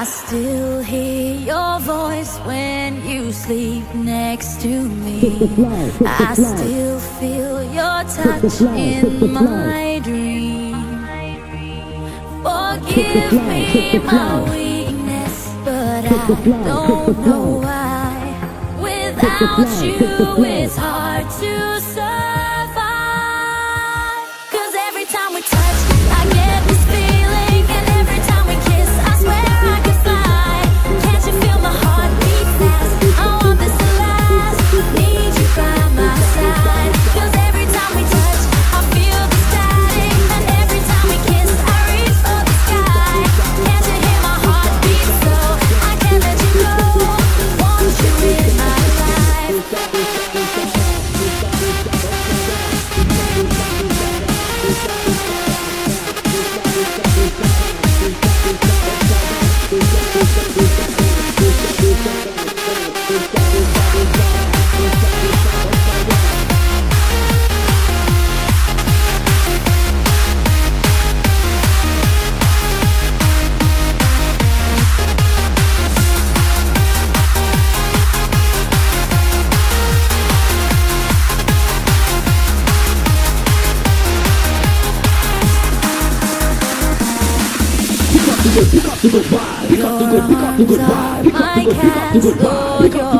I still hear your voice when you sleep next to me. I still feel your touch in my dream. Forgive me my weakness, but I don't know why. Without you, it's hard to survive. 'Cause every time we touch, I get this feeling, and every time we kiss, I swear I could fly. Can't you feel my heart beat fast? I want this to last. Need you by my side. 'Cause every time we touch, I feel the static, and every time we kiss, I reach for the sky. Can't you hear my heart beat so? I can't let you go. Want you in my life. Your arms are my castle, your